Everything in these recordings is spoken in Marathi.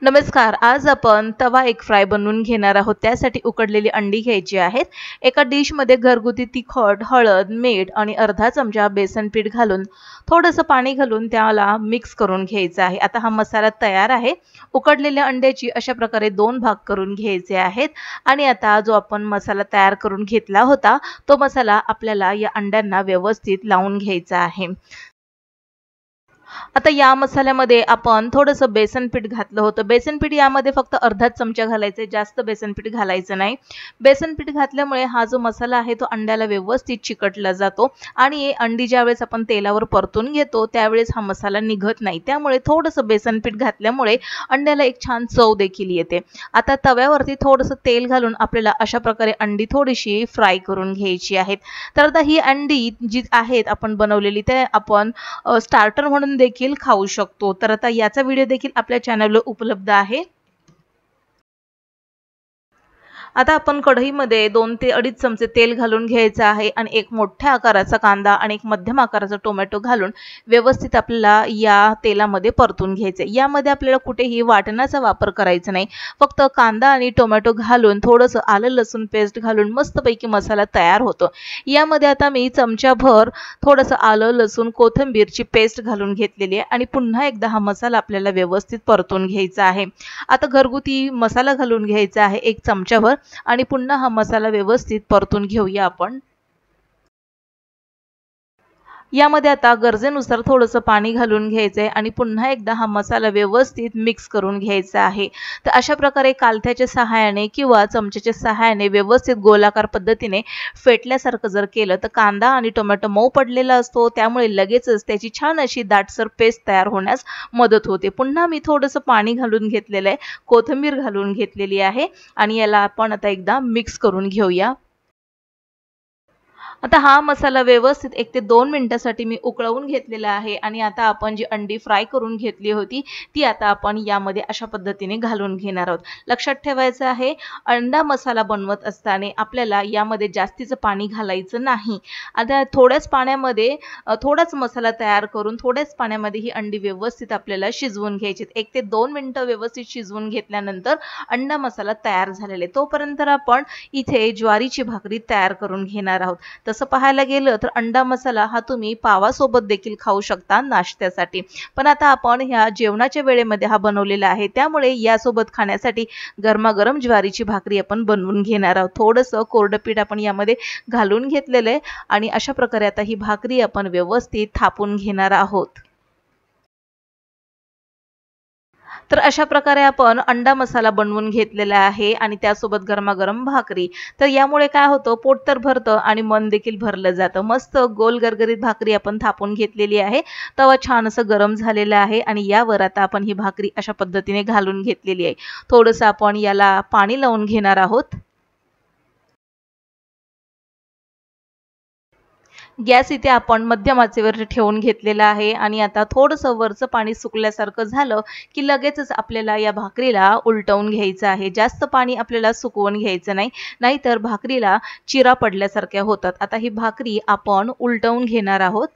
नमस्कार. आज आपण तवा एग फ्राय बनवून घेणार आहोत. त्यासाठी उकडलेली अंडी घ्यायची आहेत. एका डिशमध्ये घरगुती तिखट, हळद, मीठ आणि अर्धा चमचा बेसन पीठ घालून थोडंसं पाणी घालून त्याला मिक्स करून घ्यायचं आहे. आता हा मसाला तयार आहे. उकडलेल्या अंड्याची अशा प्रकारे 2 भाग करून घ्यायचे आहेत आणि आता जो आपण मसाला तयार करून घेतला होता तो मसाला आपल्याला या अंड्यांना व्यवस्थित लावून घ्यायचा आहे. आता या मसाल्यामध्ये आपण थोडंसं बेसन पीठ घातलं होतं. बेसन पीठ यामध्ये फक्त अर्धाच चमचा घालायचे, जास्त बेसन पीठ घालायचं नाही. बेसन पीठ घातल्यामुळे हा जो मसाला आहे तो अंड्याला व्यवस्थित चिकटला जातो आणि अंडी ज्यावेळेस आपण तेलावर परतून घेतो त्यावेळेस हा मसाला निघत नाही. त्यामुळे थोडंसं बेसन पीठ घातल्यामुळे अंड्याला एक छान चव देखील येते. आता तव्यावरती थोडंसं तेल घालून आपल्याला अशा प्रकारे अंडी थोडीशी फ्राय करून घ्यायची आहेत. तर आता ही अंडी जी आहेत आपण बनवलेली ते आपण स्टार्टर म्हणून देखील खाऊ शकतो. तर आता याचा व्हिडिओ देखील आपल्या चॅनलवर उपलब्ध आहे. आता आपण कढईमध्ये 2 ते 2.5 चमचे तेल घालून घ्यायचं आहे आणि एक मोठ्या आकाराचा कांदा आणि एक मध्यम आकाराचा टोमॅटो घालून व्यवस्थित आपल्याला या तेलामध्ये परतून घ्यायचे. यामध्ये आपल्याला कुठेही वाटणाचा वापर करायचा नाही. फक्त कांदा आणि टोमॅटो घालून थोडंसं आलं लसूण पेस्ट घालून मस्तपैकी मसाला तयार होतो. यामध्ये आता मी चमचाभर थोडंसं आलं लसूण कोथिंबीरची पेस्ट घालून घेतलेली आहे आणि पुन्हा एकदा हा मसाला आपल्याला व्यवस्थित परतून घ्यायचा आहे. आता घरगुती मसाला घालून घ्यायचा आहे 1 चमचाभर आणि पुन्हा हा मसाला व्यवस्थित परतून घेऊया आपण. यामध्ये आता गरजेनुसार थोडंसं पाणी घालून घ्यायचं आहे आणि पुन्हा एकदा हा मसाला व्यवस्थित मिक्स करून घ्यायचा आहे. तर अशा प्रकारे कालथ्याच्या सहाय्याने किंवा चमच्याच्या सहाय्याने व्यवस्थित गोलाकार पद्धतीने फेटल्यासारखं जर केलं तर कांदा आणि टोमॅटो मऊ पडलेला असतो. त्यामुळे लगेचच त्याची छान अशी दाटसर पेस्ट तयार होण्यास मदत होते. पुन्हा मी थोडंसं पाणी घालून घेतलेलं आहे, कोथिंबीर घालून घेतलेली आहे आणि याला आपण आता एकदा मिक्स करून घेऊया. आता हा मसाला व्यवस्थित 1 ते 2 मिनिटांसाठी मी उकळवून घेतलेला आहे आणि आता आपण जी अंडी फ्राय करून घेतली होती ती आता आपण यामध्ये अशा पद्धतीने घालून घेणार आहोत. लक्षात ठेवायचं आहे, अंडा मसाला बनवत असताना आपल्याला यामध्ये जास्तीचं पाणी घालायचं नाही. आता थोड्याच पाण्यामध्ये थोडाच मसाला तयार करून थोड्याच पाण्यामध्ये ही अंडी व्यवस्थित आपल्याला शिजवून घ्यायची. 1 ते 2 मिनिटं व्यवस्थित शिजवून घेतल्यानंतर अंडा मसाला तयार झालेला आहे. तोपर्यंत आपण इथे ज्वारीची भाकरी तयार करून घेणार आहोत. तसं पाहायला गेलं तर अंडा मसाला हा तुम्ही पावासोबत देखील खाऊ शकता नाश्त्यासाठी. पण आता आपण ह्या जेवणाच्या वेळेमध्ये हा बनवलेला आहे त्यामुळे यासोबत खाण्यासाठी गरमागरम ज्वारीची भाकरी आपण बनवून घेणार आहोत. थोडंसं कोरडं पीठ आपण यामध्ये घालून घेतलेलं आहे आणि अशा प्रकारे आता ही भाकरी आपण व्यवस्थित थापून घेणार आहोत. तर अशा प्रकारे आपण अंडा मसाला बनवून घेतलेला आहे आणि त्यासोबत गरमागरम भाकरी. तर यामुळे काय होतं, पोट तर भरतं आणि मन देखील भरलं जातं. मस्त गोल गरगरीत भाकरी आपण थापून घेतलेली आहे. तवा छान असं गरम झालेला आहे आणि यावर आता आपण ही भाकरी अशा पद्धतीने घालून घेतलेली आहे. थोडंसं आपण याला पाणी लावून घेणार आहोत. गॅस इथे आपण मध्यम आचेवर ठेवून घेतलेला आहे आणि आता थोडंसं वरचं पाणी सुकल्यासारखं झालं की लगेचच आपल्याला या भाकरीला उलटवून घ्यायचं आहे. जास्त पाणी आपल्याला सुकवून घ्यायचं नाही, नाहीतर भाकरीला चिरा पडल्यासारख्या होतात. आता ही भाकरी आपण उलटवून घेणार आहोत.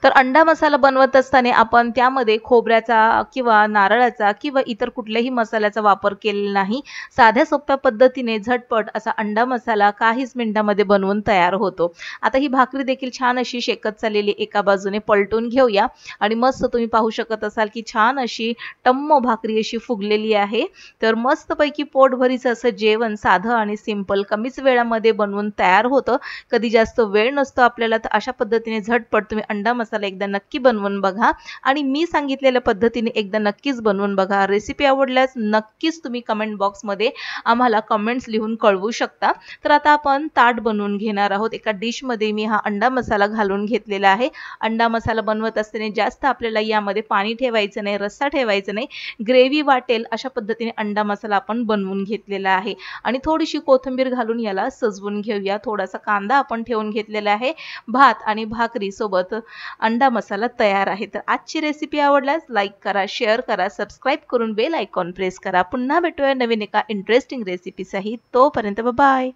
तर अंडा मसाला बनवत असताना आपण त्यामध्ये खोबऱ्याचा किंवा नारळाचा किंवा इतर कुठल्याही मसाल्याचा वापर केलेला नाही. साध्या सोप्या पद्धतीने झटपट असा अंडा मसाला काहीच मिनिटांमध्ये बनवून तयार होतो. आता ही भाकरी देखील छान अशी शेकत चाललेली एका बाजूने पलटून घेऊया आणि मस्त तुम्ही पाहू शकत असाल की छान अशी टम्म भाकरी अशी फुगलेली आहे. तर मस्तपैकी पोटभरीचं असं जेवण साधं आणि सिंपल कमीच वेळामध्ये बनवून तयार होतं. कधी जास्त वेळ नसतो आपल्याला, तर अशा पद्धतीने झटपट तुम्ही अंडा मसाला एकदा नक्की बनवून बघा आणि मी सांगितलेल्या पद्धतीने एकदा नक्कीच बनवून बघा. रेसिपी आवडल्यास नक्कीच तुम्ही कमेंट बॉक्समध्ये आम्हाला कमेंट्स लिहून कळवू शकता. तर आता आपण ताट बनवून घेणार आहोत. एका डिशमध्ये मी हा अंडा मसाला घालून घेतलेला आहे. अंडा मसाला बनवत असताना जास्त आपल्याला यामध्ये पाणी ठेवायचं नाही, रस्सा ठेवायचं नाही. ग्रेव्ही वाटेल अशा पद्धतीने अंडा मसाला आपण बनवून घेतलेला आहे आणि थोडीशी कोथिंबीर घालून याला सजवून घेऊया. थोडासा कांदा आपण ठेवून घेतलेला आहे. भात आणि भाकरी सोबत अंडा मसाला तयार आहे. तर आजची रेसिपी आवडल्यास लाईक करा, शेअर करा, सबस्क्राईब करून बेल आयकॉन प्रेस करा. पुन्हा भेटूया नवीन एका इंटरेस्टिंग रेसिपी सहित. तोपर्यंत बाय.